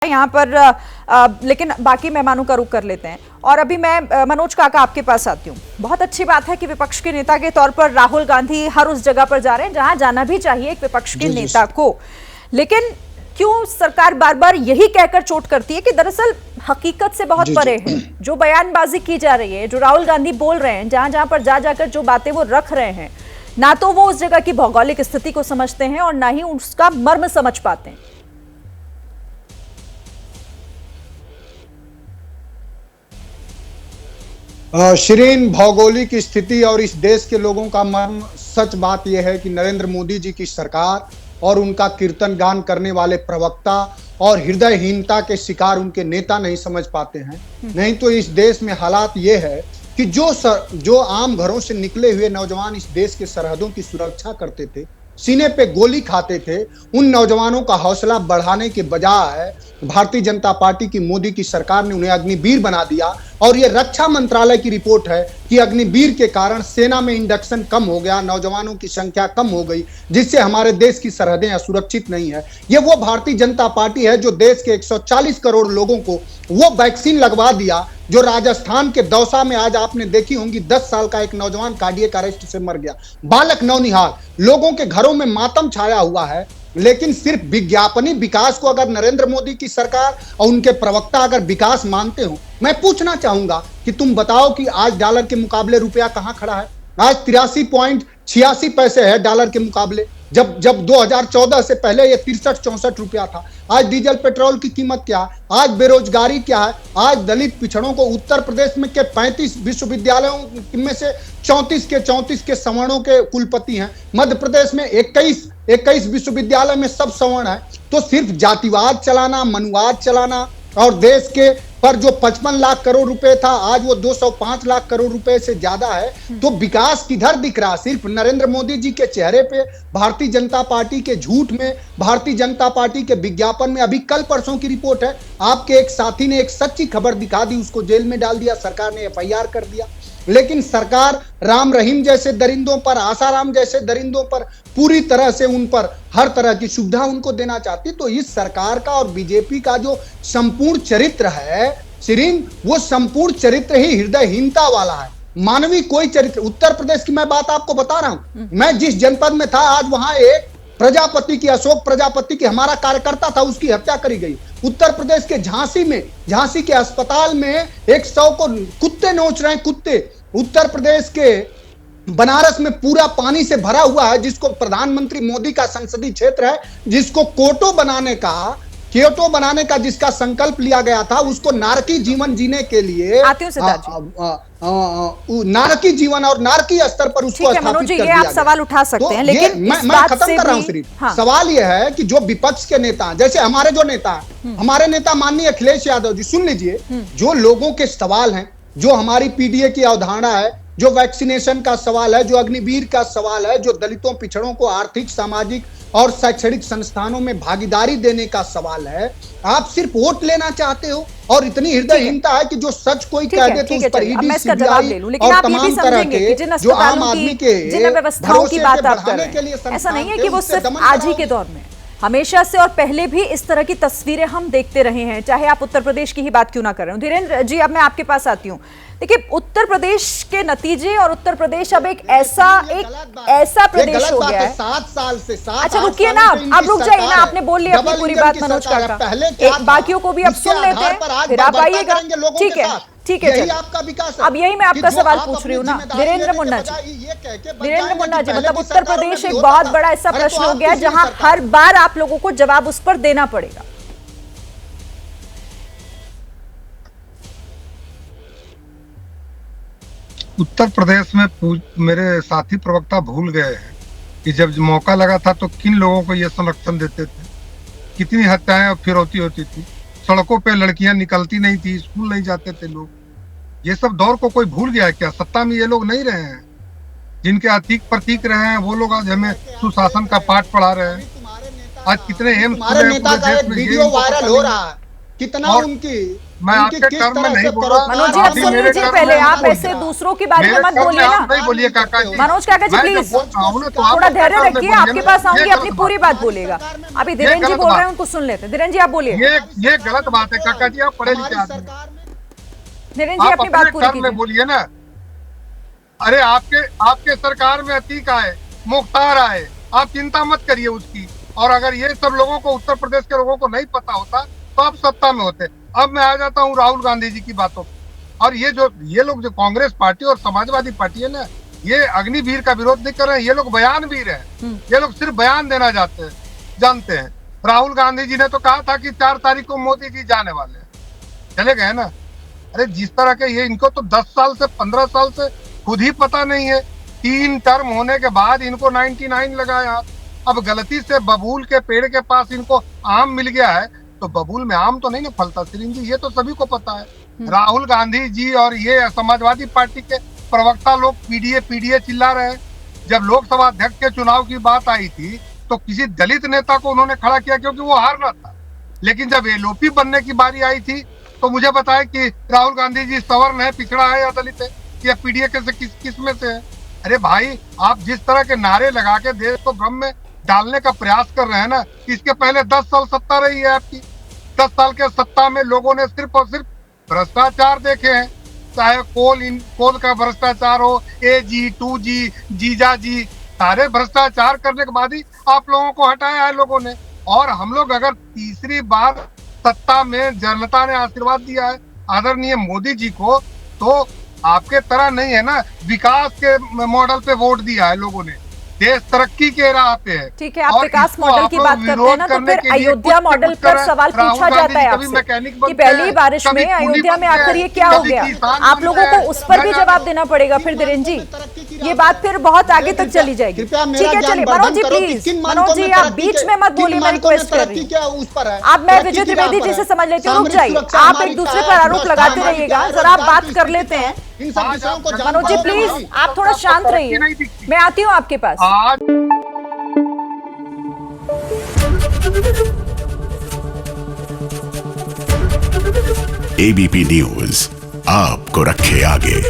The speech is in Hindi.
यहाँ पर लेकिन बाकी मेहमानों का रुख कर लेते हैं। और अभी मैं मनोज काका आपके पास आती हूँ। बहुत अच्छी बात है कि विपक्ष के नेता के तौर पर राहुल गांधी हर उस जगह पर जा रहे हैं जहां जाना भी चाहिए एक विपक्ष के नेता को, लेकिन क्यों सरकार बार बार यही कहकर चोट करती है कि दरअसल हकीकत से बहुत परे है जो बयानबाजी की जा रही है, जो राहुल गांधी बोल रहे हैं, जहां जहां पर जा जाकर जो बातें वो रख रहे हैं, ना तो वो उस जगह की भौगोलिक स्थिति को समझते हैं और ना ही उसका मर्म समझ पाते हैं। शिरीन, भौगोलिक स्थिति और इस देश के लोगों का मर्म, सच बात यह है कि नरेंद्र मोदी जी की सरकार और उनका कीर्तन गान करने वाले प्रवक्ता और हृदयहीनता के शिकार उनके नेता नहीं समझ पाते हैं। नहीं तो इस देश में हालात ये है कि जो आम घरों से निकले हुए नौजवान इस देश के सरहदों की सुरक्षा करते थे, सीने पे गोली खाते थे, उन नौजवानों का हौसला बढ़ाने के बजाय भारतीय जनता पार्टी की मोदी की सरकार ने उन्हें अग्निवीर बना दिया। और ये रक्षा मंत्रालय की रिपोर्ट है कि अग्निवीर के कारण सेना में इंडक्शन कम हो गया, नौजवानों की संख्या कम हो गई, जिससे हमारे देश की सरहदें असुरक्षित नहीं है। ये वो भारतीय जनता पार्टी है जो देश के 140 करोड़ लोगों को वो वैक्सीन लगवा दिया जो राजस्थान के दौसा में आज आपने देखी होंगी 10 साल का एक नौजवान कार्डियक अरेस्ट से मर गया, बालक नौनिहाल। लोगों के घरों में मातम छाया हुआ है, लेकिन सिर्फ विज्ञापनी विकास को अगर नरेंद्र मोदी की सरकार और उनके प्रवक्ता अगर विकास मानते हो, मैं पूछना चाहूंगा कि तुम बताओ कि आज डॉलर के मुकाबले रुपया कहां खड़ा है? आज 83.86 पैसे है डॉलर के मुकाबले, जब 2014 से पहले ये 63-64 रुपया था। आज डीजल पेट्रोल की कीमत क्या है? आज बेरोजगारी क्या है? आज दलित पिछड़ों को उत्तर प्रदेश में के 35 विश्वविद्यालयों में से 34 के सवर्णों के कुलपति हैं, मध्य प्रदेश में 21 विश्वविद्यालय में सब सवर्ण है। तो सिर्फ जातिवाद चलाना, मनुवाद चलाना और देश के पर जो 55 लाख करोड़ रुपए था आज वो 205 लाख करोड़ रुपए से ज्यादा है। तो विकास किधर दिख रहा? सिर्फ नरेंद्र मोदी जी के चेहरे पे, भारतीय जनता पार्टी के झूठ में, भारतीय जनता पार्टी के विज्ञापन में। अभी कल परसों की रिपोर्ट है, आपके एक साथी ने एक सच्ची खबर दिखा दी, उसको जेल में डाल दिया, सरकार ने FIR कर दिया। लेकिन सरकार राम रहीम जैसे दरिंदों पर, आसाराम जैसे दरिंदों पर पूरी तरह से उन पर हर तरह की सुविधा उनको देना चाहती। तो इस सरकार का और बीजेपी का जो संपूर्ण चरित्र है शिरीन, वो संपूर्ण चरित्र ही हृदयहीनता वाला है, मानवीय कोई चरित्र। उत्तर प्रदेश की मैं बात आपको बता रहा हूं, मैं जिस जनपद में था आज वहां एक प्रजापति की, अशोक प्रजापति की हमारा कार्यकर्ता था, उसकी हत्या करी गई। उत्तर प्रदेश के झांसी के अस्पताल में 100 को कुत्ते नोच रहे हैं, कुत्ते। उत्तर प्रदेश के बनारस में पूरा पानी से भरा हुआ है, जिसको प्रधानमंत्री मोदी का संसदीय क्षेत्र है, जिसको क्योटो बनाने का जिसका संकल्प लिया गया था, उसको नारकी जीवन जीने के लिए नारकी जीवन और नारकी स्तर पर उसको स्थापित कर दिया। आप सवाल उठा सकते हैं, लेकिन मैं खत्म कर रहा हूं सिर्फ। हाँ। सवाल यह है कि जो विपक्ष के नेता, जैसे हमारे जो नेता हैं, हमारे नेता माननीय अखिलेश यादव जी, सुन लीजिए, जो लोगों के सवाल हैं, जो हमारी PDA की अवधारणा है, जो वैक्सीनेशन का सवाल है, जो अग्निवीर का सवाल है, जो दलितों पिछड़ों को आर्थिक, सामाजिक और शैक्षणिक संस्थानों में भागीदारी देने का सवाल है, आप सिर्फ वोट लेना चाहते हो। और इतनी हृदयहीनता है कि जो सच कोई कह दे तो उस पर ईडी, CBI और तमाम तरह के जो आम आदमी के व्यवस्थाओं की बात आप कर रहे हैं, ऐसा नहीं है कि वो सिर्फ आज ही के दौर में, हमेशा से और पहले भी इस तरह की तस्वीरें हम देखते रहे हैं, चाहे आप उत्तर प्रदेश की ही बात क्यों ना कर रहे हो। धीरेन्द्र जी, अब मैं आपके पास आती हूँ। देखिए, उत्तर प्रदेश के नतीजे और उत्तर प्रदेश अब एक ऐसा प्रदेश हो गया है 7 साल से। अच्छा रुकिए ना, अब रुक जाइए ना, आपने बोल लिया अपनी पूरी बात मनोज काका, बाकियों को भी अब सुन लेते हैं, फिर आप आइएगा। ठीक है, आपका विकास है। अब यही मैं आपका सवाल पूछ रही हूँ ना, धीरेन्द्र मुन्ना जी, मतलब उत्तर प्रदेश एक बहुत बड़ा ऐसा प्रश्न हो गया जहां हर बार आप लोगों को जवाब उस पर देना पड़ेगा। उत्तर प्रदेश में मेरे साथी प्रवक्ता भूल गए हैं कि जब मौका लगा था तो किन लोगों को ये संरक्षण देते थे, कितनी हत्याएं और फिरौती होती थी, सड़कों पे लड़कियां निकलती नहीं थी, स्कूल नहीं जाते थे लोग। ये सब दौर को कोई भूल गया क्या? सत्ता में ये लोग नहीं रहे हैं, जिनके अतीक प्रतीक रहे हैं वो लोग आज हमें सुशासन का पाठ पढ़ा रहे हैं। आज कितने एम्स वीडियो वायरल हो रहा है, कितना और उनकी मैं उनकी आपके किस टर्म में तरह नहीं से बोल रहा। मनोज जी आप आप भी सुन मेरे लीजिए टर्म पहले, में आप मत ऐसे बोलिए। दूसरों के बारे में मेरे मत टर्म बोलिए में ना। आप नहीं बोलिए काका जी। मनोज काका जी मैं जब प्लीज बोलता हूं ना तो थोड़ा आप धैर्य टर्म में रखिए, बोलिए आपके ना। पास आऊंगी, ये अपनी गलत पूरी बात बोलिएगा। अभी धीरेन्द्र जी गलत बोल रहे बात हैं, उनको सुन लेते हैं। धीरेन्द्र जी आप बोलिए। ये गलत बात है काका जी, आप पढ़े लिखे आदमी हैं। धीरेन्द्र जी आप अपनी अपने बात पूरी टर्म में कीजिए। बोलिए ना। अरे आपके सरकार में अतीक आए, मुख्तार आए, आप चिंता मत करिए उसकी। और अगर ये सब लोगों को, उत्तर प्रदेश के लोगों को नहीं पता होता तो आप सत्ता में होते। अब मैं आ जाता हूँ राहुल गांधी जी की बातों पर। और ये लोग जो कांग्रेस पार्टी और समाजवादी पार्टी है ना, ये अग्निवीर का विरोध नहीं कर रहे हैं, ये लोग बयानवीर हैं। ये लोग सिर्फ बयान देना जानते हैं। राहुल गांधी जी ने तो कहा था कि 4 तारीख को मोदी जी जाने वाले हैं, चले गए ना। अरे जिस तरह के ये, इनको तो 10 साल से 15 साल से खुद ही पता नहीं है। 3 टर्म होने के बाद इनको 99 लगाया। अब गलती से बबूल के पेड़ के पास इनको आम मिल गया है, तो बबूल में आम तो नहीं ना फलता सिरिंज जी, ये तो सभी को पता है। राहुल गांधी जी और ये समाजवादी पार्टी के प्रवक्ता लोग पीडीए चिल्ला रहे हैं। जब लोकसभा अध्यक्ष के चुनाव की बात आई थी तो किसी दलित नेता को उन्होंने खड़ा किया क्योंकि वो हारना था। लेकिन जब एलओपी बनने की बारी आई थी तो मुझे बताया कि राहुल गांधी जी सवर्ण है, पिछड़ा है या दलित है या पीडीए के से किस में से है। अरे भाई, आप जिस तरह के नारे लगा के देश को भ्रम में डालने का प्रयास कर रहे हैं ना, इसके पहले 10 साल सत्ता रही है आपकी। 10 साल के सत्ता में लोगों ने सिर्फ और सिर्फ भ्रष्टाचार देखे हैं। चाहे कोल का भ्रष्टाचार हो, AG, 2G, जीजा जी, सारे भ्रष्टाचार करने के बाद ही आप लोगों को हटाया है लोगों ने। और हम लोग अगर तीसरी बार सत्ता में जनता ने आशीर्वाद दिया है आदरणीय मोदी जी को, तो आपके तरह नहीं है ना, विकास के मॉडल पे वोट दिया है लोगों ने। देश तरक्की के राह पे है। ठीक है, आप विकास मॉडल की बात करते हैं ना, तो फिर अयोध्या मॉडल पर सवाल पूछा जाता है आपसे कि पहली बारिश में अयोध्या में आखिर ये क्या हो गया। आप लोगों को उस पर भी जवाब देना पड़ेगा फिर धीरेन्द्र जी। ये बात फिर बहुत आगे तक चली जाएगी। ठीक है, चलिए मनोज जी प्लीज, मनोज जी आप बीच में मत बोलिए, मैं रिक्वेस्ट कर रही हूँ। अब मैं विजय त्रिवेदी जी से समझ लेती हूँ, रुक जाइए, आप एक दूसरे पर आरोप लगाते रहिएगा, जरा आप बात कर लेते हैं। मनोज जी प्लीज आप थोड़ा शांत रहिए, मैं आती हूँ आपके पास। ABP न्यूज आपको रखे आगे।